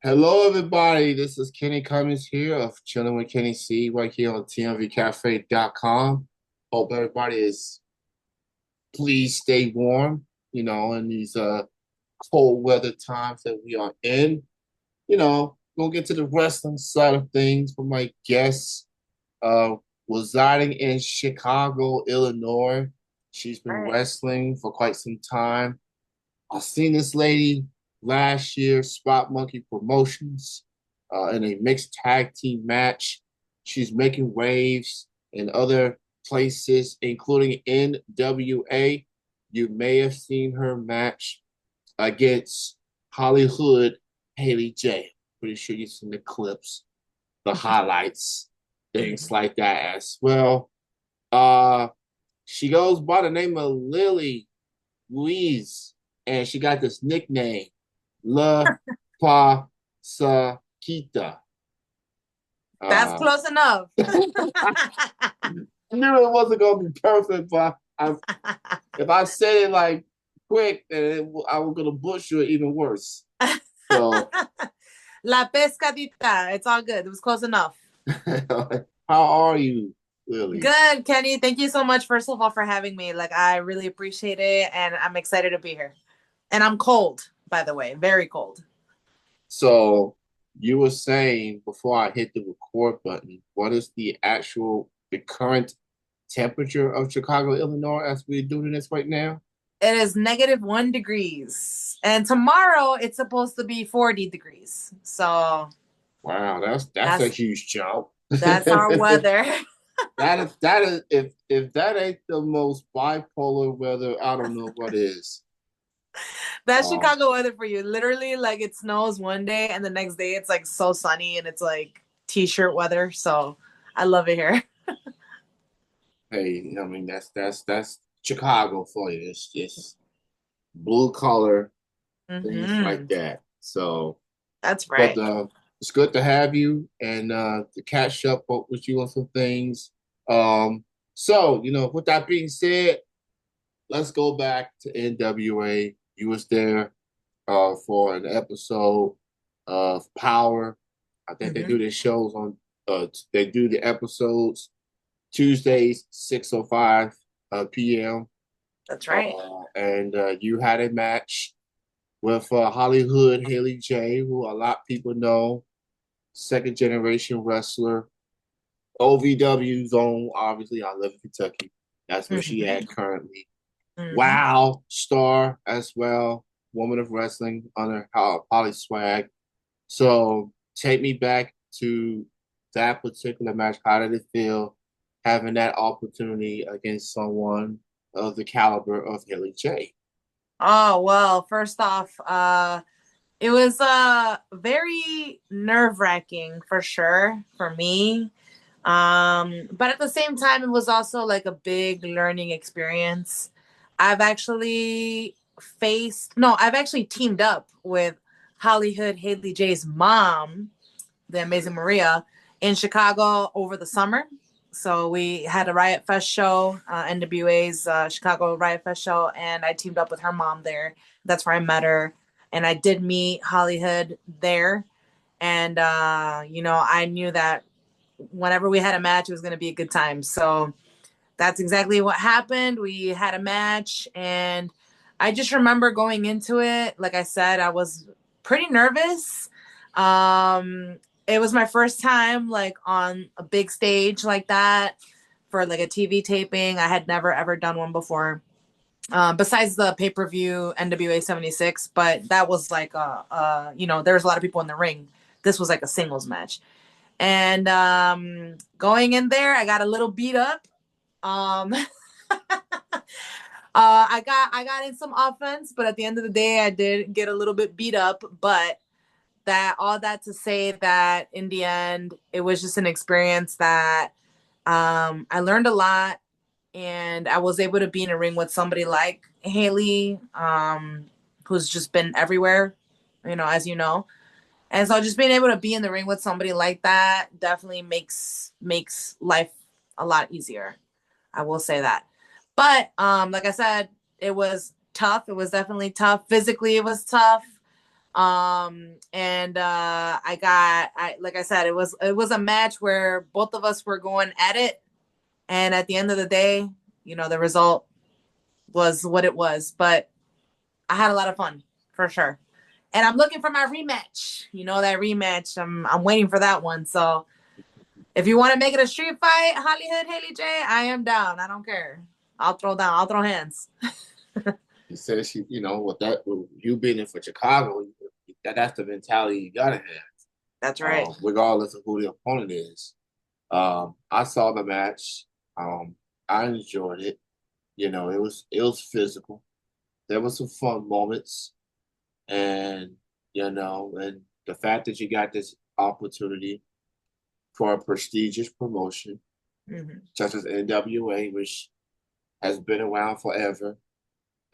Hello, everybody. This is Kenny Cummings here of Chilling with Kenny C right here on TMVCafe.com. Hope everybody is please stay warm, in these cold weather times that we are in. Gonna get to the wrestling side of things for my guests uh residing in Chicago, Illinois. She's been Right. wrestling for quite some time. I seen this lady last year, Spot Monkey Promotions, in a mixed tag team match. She's making waves in other places, including NWA. You may have seen her match against Hollywood Haley J. Pretty sure you've seen the clips, the highlights, things Mhm. like that as well. Uh, she goes by the name of Lili Ruiz, and she got this nickname, La Pasquita. That's Uh, close enough. I knew it wasn't gonna be perfect, but if I said it like quick, I was gonna butcher it even worse. So, La Pescadita. It's all good. It was close enough. how are you, Lily? Good, Kenny. Thank you so much, first of all, for having me. Like, I really appreciate it, and I'm excited to be here. And I'm cold, by the way, very cold. So, you were saying before I hit the record button, what is the current temperature of Chicago, Illinois, as we're doing this right now? It is -1 degrees, and tomorrow it's supposed to be 40 degrees. So Wow, that's a that's huge jump. that's our weather. That is if that ain't the most bipolar weather, I don't know what is. That's Um, Chicago weather for you. Literally, like it snows one day and the next day it's like so sunny and it's like t-shirt weather. So I love it here. hey, I mean that's Chicago for you. It's just blue collar things like Hmm. that. So, That's but right. it's good to have you and to catch up with you on some things. So with that being said, let's go back to NWA. You was there for an episode of Power. I think they Hmm. do their shows on they do the episodes Tuesdays 6:05 p.m. That's right. And you had a match with Hollywood Haley J, who a lot of people know, second generation wrestler. OVW zone, obviously. I live in Kentucky. That's where she Hmm. at currently. Hmm. Wow, star as well, woman of wrestling under Holly Swag. So take me back to that particular match. How did it feel having that opportunity against someone of the caliber of Haley J? Oh, well, first off, it was very nerve-wracking for sure for me. But at the same time, it was also like a big learning experience. I've actually teamed up with Hollywood Haley J's mom, the Amazing Maria, in Chicago over the summer. So we had a Riot Fest show, NWA's Chicago Riot Fest show, and I teamed up with her mom there. That's where I met her, and I did meet Hollywood there. And I knew that whenever we had a match, it was going to be a good time. So that's exactly what happened. We had a match, and I just remember going into it. Like I said, I was pretty nervous. It was my first time like on a big stage like that for like a TV taping. I had never ever done one before. Besides the pay per view NWA 76, but that was like there was a lot of people in the ring. This was like a singles match, and going in there, I got a little beat up. Um, I got in some offense, but at the end of the day, I did get a little bit beat up. But that all that to say that in the end, it was just an experience that I learned a lot, and I was able to be in a ring with somebody like Haley, who's just been everywhere, as you know. And so just being able to be in the ring with somebody like that definitely makes life a lot easier. I will say that. But like I said, it was tough. It was definitely tough. Physically, it was tough. And I like I said, it was a match where both of us were going at it, and at the end of the day, the result was what it was. But I had a lot of fun for sure. And I'm looking for my rematch. That rematch. I'm waiting for that one. So if you want to make it a street fight, Hollywood Haley J, I am down. I don't care. I'll throw down. I'll throw hands. He says with you being in for Chicago, that's the mentality you gotta That's have, right. regardless of who the opponent is. I saw the match. I enjoyed it. It was physical. There was some fun moments, and and the fact that you got this opportunity for a prestigious promotion Mm-hmm. such as NWA, which has been around forever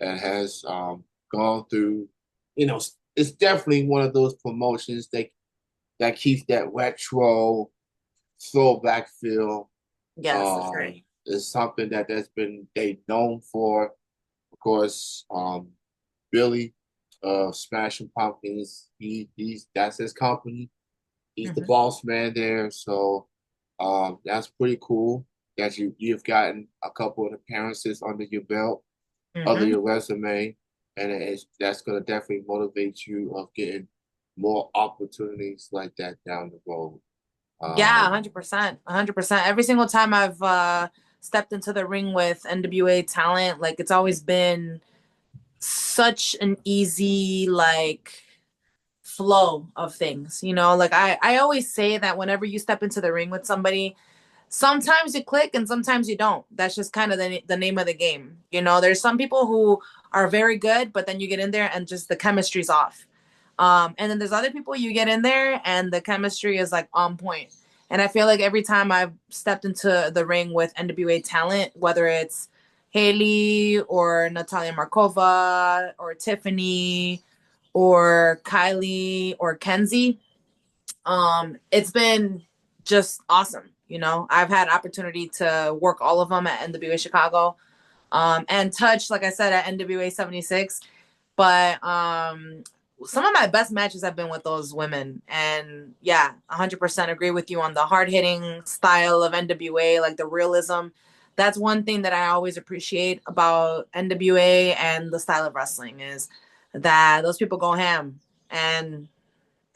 and has gone through, it's definitely one of those promotions that keeps that retro throwback feel. Yes, that's right. It's something that's been they known for. Of course, Billy of Smashing Pumpkins, he's that's his company. He's the Mm-hmm. boss man there, so that's pretty cool that you've gotten a couple of appearances under your belt, under Mm-hmm. your resume, and that's gonna definitely motivate you of getting more opportunities like that down the road. Yeah, Um, 100%. 100%. Every single time I've stepped into the ring with NWA talent, like it's always been such an easy like flow of things. Like I always say that whenever you step into the ring with somebody, sometimes you click and sometimes you don't. That's just kind of the name of the game. There's some people who are very good, but then you get in there and just the chemistry's off. And then there's other people you get in there and the chemistry is like on point. And I feel like every time I've stepped into the ring with NWA talent, whether it's Haley or Natalia Markova or Tiffany or Kylie or Kenzie, it's been just awesome. I've had opportunity to work all of them at NWA Chicago, and touch, like I said, at NWA 76. But some of my best matches have been with those women. And yeah, 100% agree with you on the hard hitting style of NWA, like the realism. That's one thing that I always appreciate about NWA and the style of wrestling is that those people go ham. And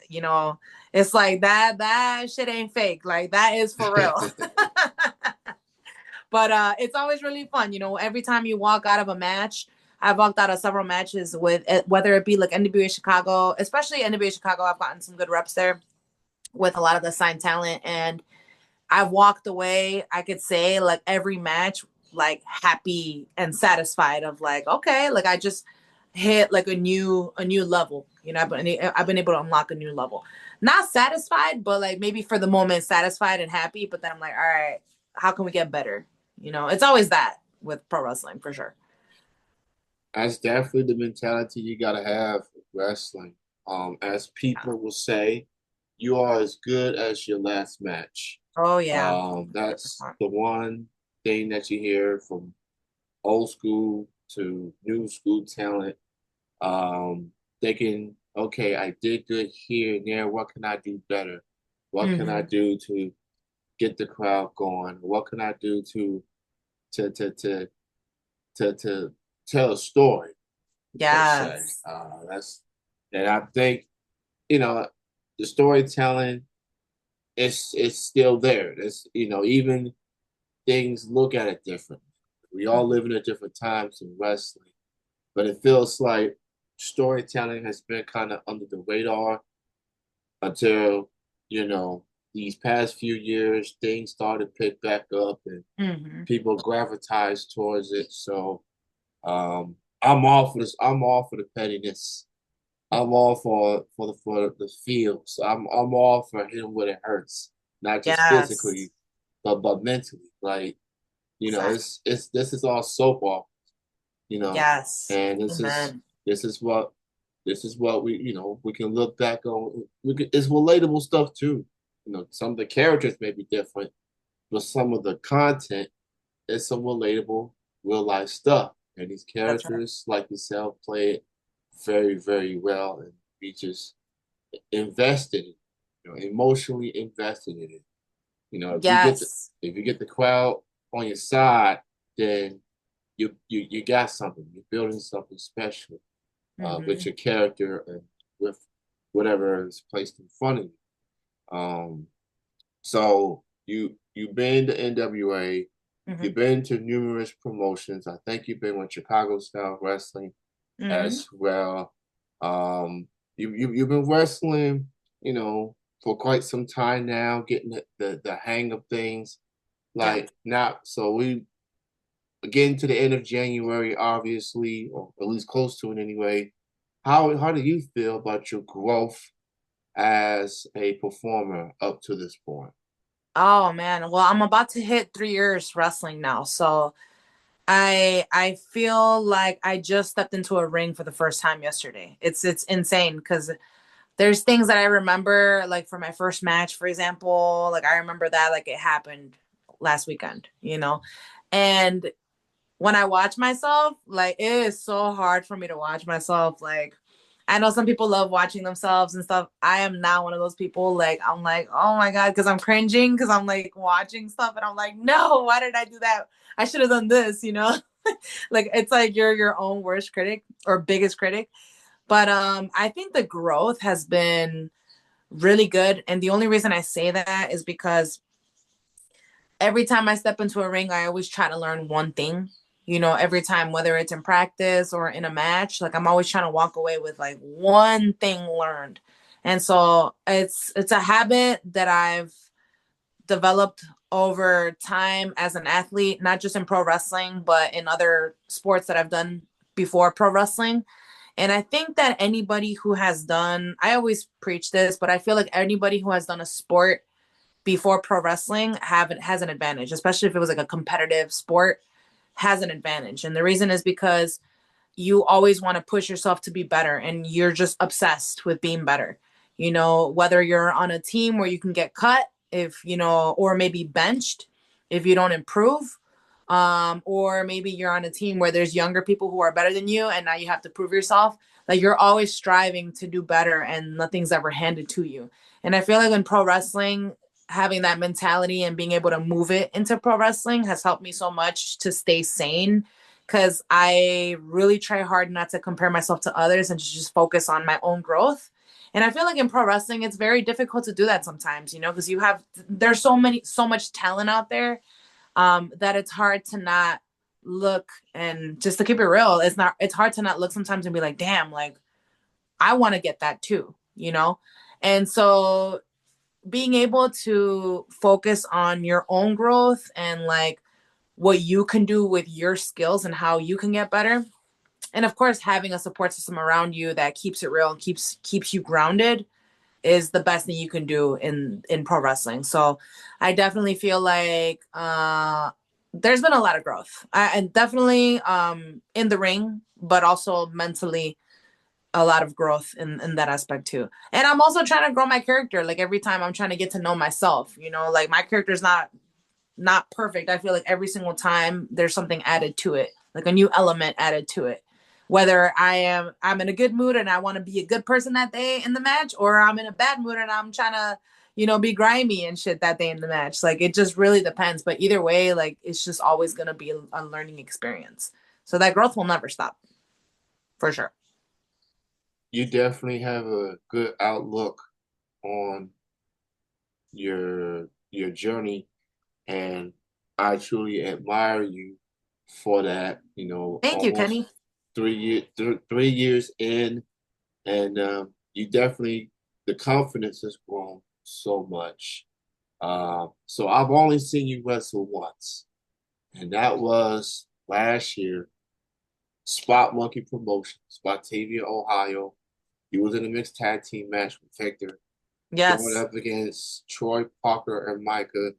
you know, it's like that shit ain't fake. Like that is for real. But it's always really fun. Every time you walk out of a match, I've walked out of several matches with whether it be like NWA Chicago, especially NWA Chicago. I've gotten some good reps there with a lot of the signed talent, and I've walked away. I could say like every match, like happy and satisfied of like, okay, like I just hit like a new level. I've been able to unlock a new level. Not satisfied, but like maybe for the moment satisfied and happy. But then I'm like, all right, how can we get better? It's always that with pro wrestling for sure. that's definitely the mentality you gotta have with wrestling. As Yeah. people will say, you are as good as your last match. Oh yeah. That's 100%. the one thing that you hear from old school to new school talent. Thinking, okay, I did good here and there. What can I do better? What can I Mm-hmm. do to get the crowd going? What can I do to to to to tell a story per se? Yes. That's and I think you know the storytelling is still there. It's even things look at it different. We all Mm-hmm. live in a different times in wrestling, but it feels like storytelling has been kind of under the radar until you know these past few years things started to pick back up and Mm-hmm. people gravitate towards it. So I'm all for this. I'm all for the pettiness. I'm all for the feels. I'm all for hitting what it hurts, not just Yes. physically, but mentally. Like Exactly. it's this is all soap opera, you know, Yes. and Amen. this is what we we can look back on. It's relatable stuff too. Some of the characters may be different, but some of the content is some relatable real life stuff. And these That's right. characters, like yourself, play it very, very well. be just invested, emotionally invested in it. Yes. If you get the crowd on your side, then you got something. You're building something special with Hmm. your character and with whatever is placed in front of you. So you've been to NWA, Hmm. you've been to numerous promotions. I think you've been with Chicago Style Wrestling Hmm. as well. You've been wrestling, for quite some time now, getting the hang of things. Yeah. Like now, so we getting to the end of January, obviously, or at least close to it anyway. How do you feel about your growth as a performer up to this point? Oh man. Well, I'm about to hit 3 years wrestling now. So I feel like I just stepped into a ring for the first time yesterday. It's insane because there's things that I remember, like for my first match, for example, like I remember that like it happened last weekend. And when I watch myself, like it is so hard for me to watch myself. Like I know some people love watching themselves and stuff. I am not one of those people. Like I'm like, oh my God, because I'm cringing because I'm like watching stuff and I'm like, no, why did I do that? I should have done this. Like it's like you're your own worst critic or biggest critic. But I think the growth has been really good. And the only reason I say that is because every time I step into a ring, I always try to learn one thing. Every time, whether it's in practice or in a match, like I'm always trying to walk away with like one thing learned. And so it's a habit that I've developed over time as an athlete, not just in pro wrestling, but in other sports that I've done before pro wrestling. And I think that anybody who has done, I always preach this, but I feel like anybody who has done a sport before pro wrestling has an advantage, especially if it was like a competitive sport, has an advantage. And the reason is because you always want to push yourself to be better and you're just obsessed with being better. Whether you're on a team where you can get cut if, or maybe benched if you don't improve. Or maybe you're on a team where there's younger people who are better than you and now you have to prove yourself. Like you're always striving to do better and nothing's ever handed to you. And I feel like in pro wrestling, having that mentality and being able to move it into pro wrestling has helped me so much to stay sane because I really try hard not to compare myself to others and to just focus on my own growth. And I feel like in pro wrestling, it's very difficult to do that sometimes, because there's so much talent out there, that it's hard to not look, and just to keep it real, it's hard to not look sometimes and be like, damn, like I want to get that too. And so being able to focus on your own growth and like what you can do with your skills and how you can get better, and of course having a support system around you that keeps it real and keeps you grounded, is the best thing you can do in pro wrestling. So I definitely feel like there's been a lot of growth, and definitely in the ring, but also mentally a lot of growth in that aspect too. And I'm also trying to grow my character. Like every time I'm trying to get to know myself, like my character's not perfect. I feel like every single time there's something added to it, like a new element added to it. Whether I'm in a good mood and I want to be a good person that day in the match, or I'm in a bad mood and I'm trying to, be grimy and shit that day in the match. Like it just really depends. But either way, like it's just always gonna be a learning experience. So that growth will never stop, for sure. You definitely have a good outlook on your journey, and I truly admire you for that. Thank you, Almost Kenny. 3 years in, and you definitely the confidence has grown so much. So I've only seen you wrestle once, and that was last year, Spot Monkey Promotions, Batavia, Ohio. He was in a mixed tag team match with Victor, going Yes. up against Troy Parker and Micah.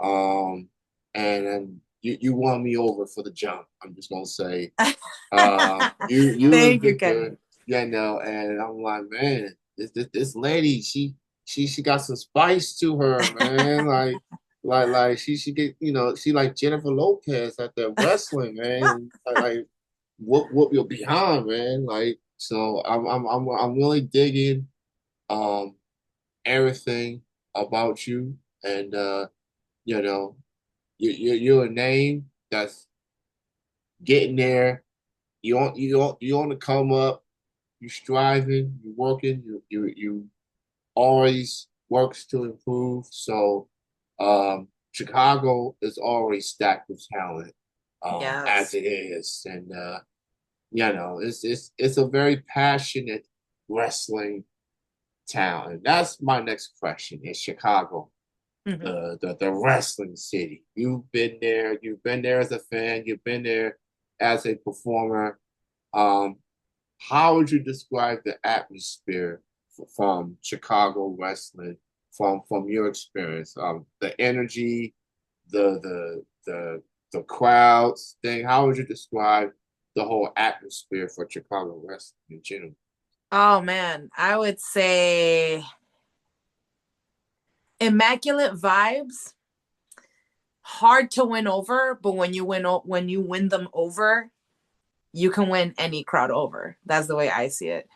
Um, and you won me over for the jump. I'm just gonna say, you and Thank you, Kenny. Victor, no, and I'm like, man, this lady, she got some spice to her, man. Like she get, she like Jennifer Lopez at the wrestling, man. Like whoop your behind, man. Like. So I'm really digging um everything about you, and you know, you're a name that's getting there. You want to come up. You striving. You working. You always works to improve. So, Chicago is already stacked with talent, as Yes. it is, and it's a very passionate wrestling town. And that's my next question: is Chicago Mhm. the wrestling city? You've been there. You've been there as a fan. You've been there as a performer. Um, how would you describe the atmosphere from Chicago wrestling from your experience? The energy, the the the the crowds thing. How would you describe the whole atmosphere for Chicago wrestling in general? Oh man, I would say immaculate vibes. Hard to win over, but when you win them over, you can win any crowd over. That's the way I see it.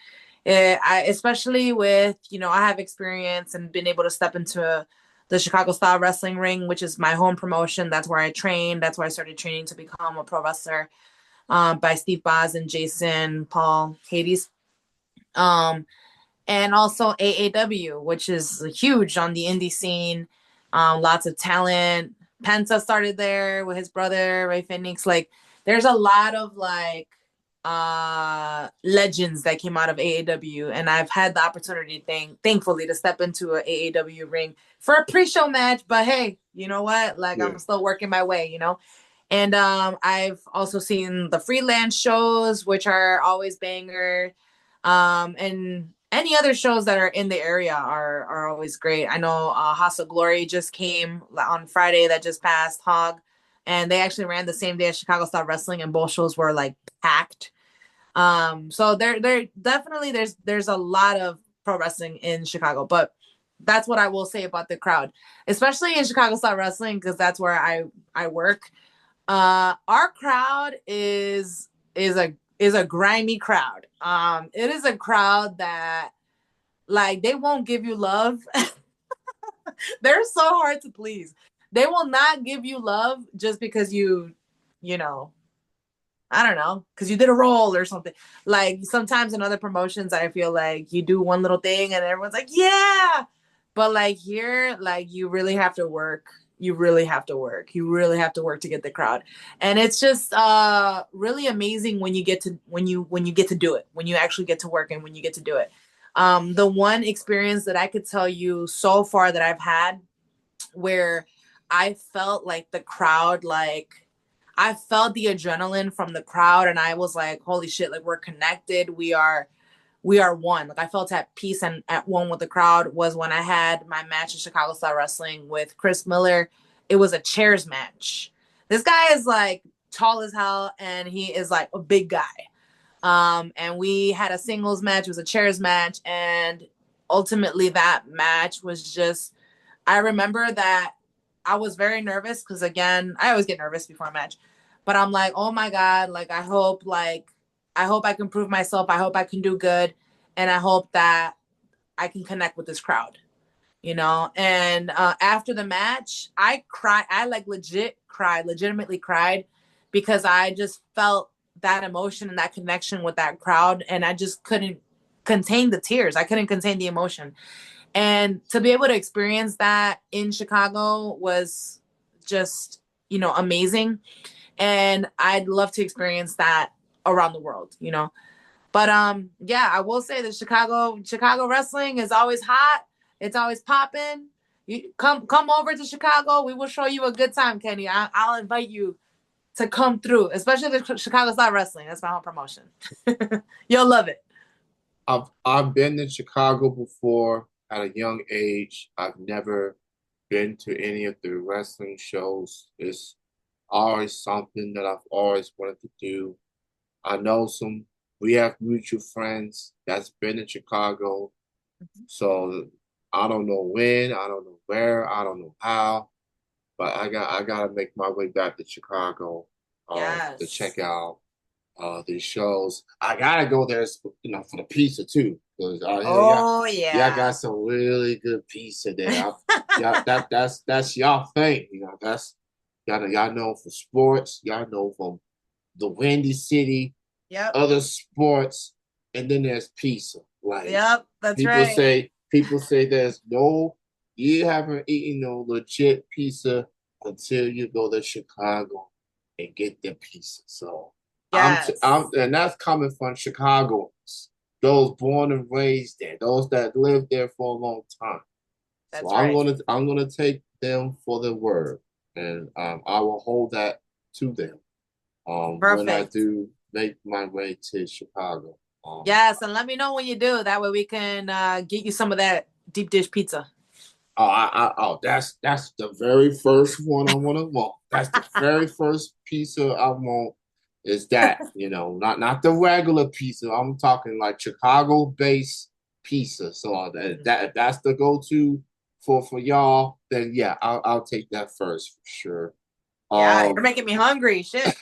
Especially with, I have experience and been able to step into the Chicago style wrestling ring, which is my home promotion. That's where I trained. That's where I started training to become a pro wrestler, by Steve Boz and Jason Paul Hades. Um, and also AAW, which is huge on the indie scene. Lots of talent. Penta started there with his brother Ray Phoenix. Like, there's a lot of like legends that came out of AAW, and I've had the opportunity, thankfully, to step into a AAW ring for a pre-show match. But hey, you know what? Like, Yeah, I'm still working my way. And I've also seen the freelance shows, which are always banger. And any other shows that are in the area are always great. I know House of Glory just came on Friday that just passed, Hog, and they actually ran the same day as Chicago Style Wrestling, and both shows were like packed. So there definitely there's a lot of pro wrestling in Chicago, but that's what I will say about the crowd, especially in Chicago Style Wrestling, because that's where I work. Our crowd is a grimy crowd. It is a crowd that, like, they won't give you love. They're so hard to please. They will not give you love just because you know, I don't know, because you did a role or something. Like, sometimes in other promotions, I feel like you do one little thing and everyone's like, yeah. But like here, like, you really have to work. You really have to work. You really have to work to get the crowd. And it's just really amazing when you get to when you get to do it, when you actually get to work and when you get to do it. The one experience that I could tell you so far that I've had where I felt like the crowd, like, I felt the adrenaline from the crowd, and I was like, holy shit, like, we're connected. We are one. Like, I felt at peace and at one with the crowd was when I had my match in Chicago Style Wrestling with Chris Miller. It was a chairs match. This guy is like tall as hell, and he is like a big guy. And we had a singles match. It was a chairs match, and ultimately that match was just, I remember that I was very nervous because, again, I always get nervous before a match. But I'm like, oh my God, like, I hope I can prove myself. I hope I can do good. And I hope that I can connect with this crowd. And after the match, I cried. I like legitimately cried, because I just felt that emotion and that connection with that crowd. And I just couldn't contain the tears. I couldn't contain the emotion. And to be able to experience that in Chicago was just, amazing. And I'd love to experience that around the world. But yeah, I will say that Chicago wrestling is always hot. It's always popping. You come over to Chicago. We will show you a good time, Kenny. I'll invite you to come through, especially the Chicago Style Wrestling. That's my home promotion. You'll love it. I've been to Chicago before at a young age. I've never been to any of the wrestling shows. It's always something that I've always wanted to do. I know we have mutual friends that's been in Chicago. So I don't know when, I don't know where, I don't know how, but I gotta make my way back to Chicago to check Yes. out. these shows. I gotta go there, for the pizza too, because Oh yeah, I yeah. got some really good pizza there. Yeah, that's y'all thing. That's y'all know for sports. Y'all know from the Windy City, Yep. other sports, and then there's pizza. Like Yep. That's people right. say, people say you haven't eaten no legit pizza until you go to Chicago and get the pizza. So I'm, Yes. and that's coming from Chicagoans, those born and raised there, those that lived there for a long time. So That's right. I'm gonna take them for their word, and I will hold that to them when I Perfect. do make my way to Chicago. Yes, and let me know when you do. That way we can get you some of that deep dish pizza. That's the very first one I want to want. That's the very first pizza I want is that, not the regular pizza. I'm talking like Chicago based pizza. So if that's the go to for y'all, then yeah, I'll take that first for sure. Yeah, you're Um, making me hungry. Shit.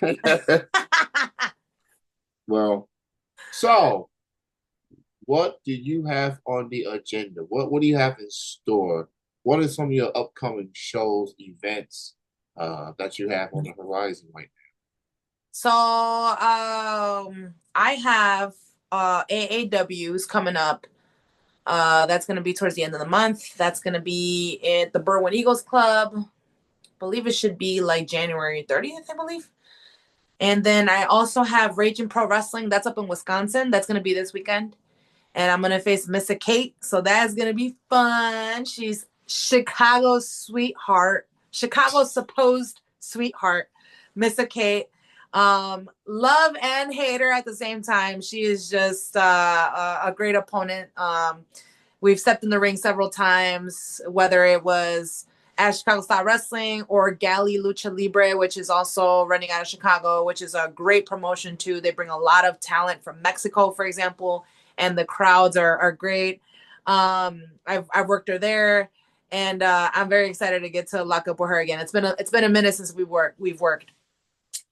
well, so what do you have on the agenda? What do you have in store? What are some of your upcoming shows, events that you have on the horizon right So, I have AAWs coming up. That's going to be towards the end of the month. That's going to be at the Berwyn Eagles Club. I believe it should be like January 30th, I believe. And then I also have Raging Pro Wrestling. That's up in Wisconsin. That's going to be this weekend. And I'm going to face Missa Kate. So that's going to be fun. She's Chicago's sweetheart, Chicago's supposed sweetheart, Missa Kate. Love and hate her at the same time. She is just a great opponent. We've stepped in the ring several times, whether it was at Chicago Style Wrestling or Gali Lucha Libre, which is also running out of Chicago, which is a great promotion too. They bring a lot of talent from Mexico, for example, and the crowds are great. I've worked her there, and I'm very excited to get to lock up with her again. It's been a minute since we've worked.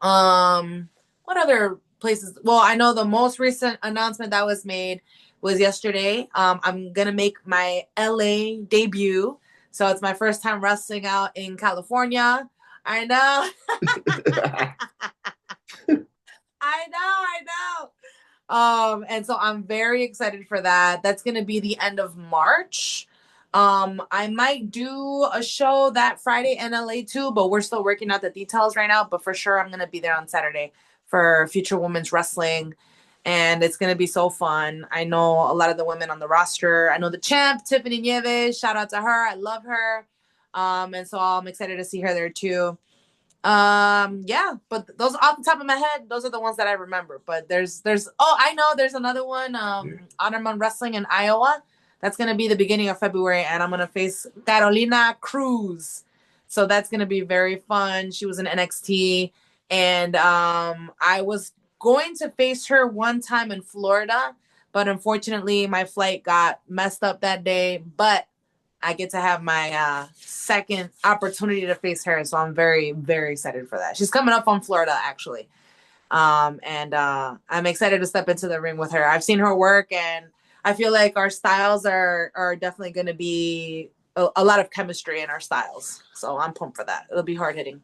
What other places? Well, I know the most recent announcement that was made was yesterday. I'm gonna make my LA debut, so it's my first time wrestling out in California. I know, now? I know. And so I'm very excited for that. That's gonna be the end of March. I might do a show that Friday in LA too, but we're still working out the details right now. But for sure, I'm gonna be there on Saturday for Future Women's Wrestling, and it's gonna be so fun. I know a lot of the women on the roster. I know the champ, Tiffany Nieves. Shout out to her. I love her. And so I'm excited to see her there too. Yeah, but those off the top of my head, those are the ones that I remember. But there's oh, I know there's another one, Honorman Wrestling in Iowa. That's gonna be the beginning of February, and I'm gonna face Carolina Cruz. So that's gonna be very fun. She was in NXT, and I was going to face her one time in Florida, but unfortunately my flight got messed up that day. But I get to have my second opportunity to face her, so I'm very, very excited for that. She's coming up on Florida, actually, and I'm excited to step into the ring with her. I've seen her work, and I feel like our styles are definitely going to be a lot of chemistry in our styles. So I'm pumped for that. It'll be hard hitting.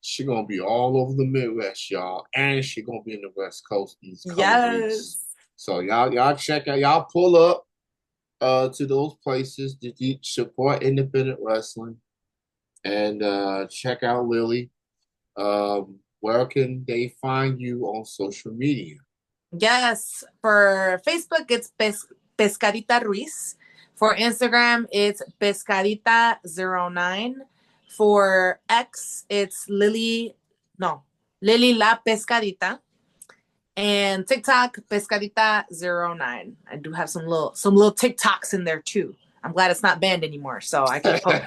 She gonna be all over the Midwest, y'all, and she gonna be in the West Coast these coming weeks. Yes. So y'all check out, y'all pull up to those places to support independent wrestling and check out Lili. Where can they find you on social media? Yes. For Facebook, it's Pescadita Ruiz. For Instagram, it's Pescadita09. For X, it's Lili, no, Lili La Pescadita. And TikTok, Pescadita09. I do have some little TikToks in there too. I'm glad it's not banned anymore, so I can post.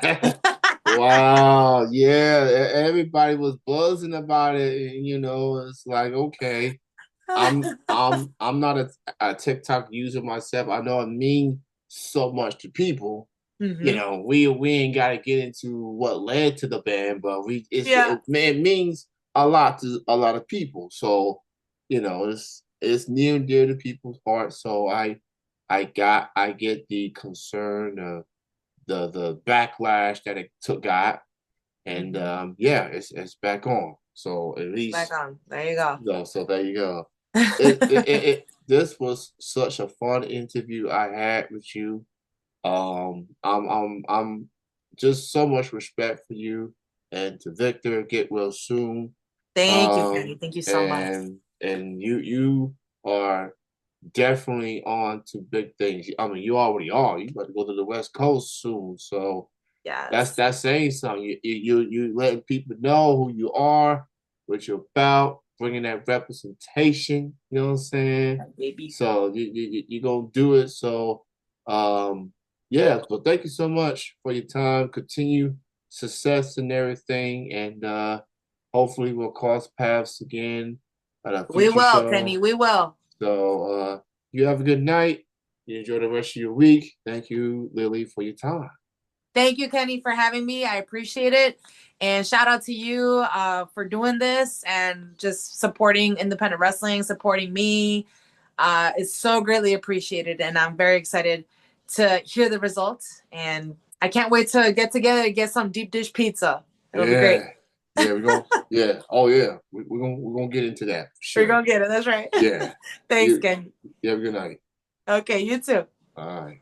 Wow, yeah, everybody was buzzing about it, and it's like, okay, I'm not a TikTok user myself. I know it means so much to people. Mm-hmm. We ain't got to get into what led to the ban, but Yeah. it means a lot to a lot of people. So it's near and dear to people's hearts. So I get the concern, the backlash that it got, and Mhm. yeah, it's back on. So at Back least on. There you go. so there you go. It this was such a fun interview I had with you. I'm just so much respect for you and to Victor. Get well soon. Thank you, Kenny. Thank you so much. And you are definitely on to big things. I mean, you already are. You about to go to the West Coast soon, so Yes. that's saying something. You letting people know who you are, what you're about, bringing that representation. You know what I'm saying? Baby. So you gonna do it. So yeah. So thank you so much for your time. Continue success and everything, and hopefully we'll cross paths again at a We future will, Kenny. show. We will. So you have a good night. You enjoy the rest of your week. Thank you, Lily, for your time. Thank you, Kenny, for having me. I appreciate it. And shout out to you for doing this and just supporting independent wrestling, supporting me. It's so greatly appreciated. And I'm very excited to hear the results. And I can't wait to get together to get some deep dish pizza. It'll be great. Yeah. Yeah, we're gonna yeah. Oh yeah. We're gonna get into that for We're sure. going to get it. That's right. Yeah. Thanks, You Kenny. you have a good night. Okay, you too. All right.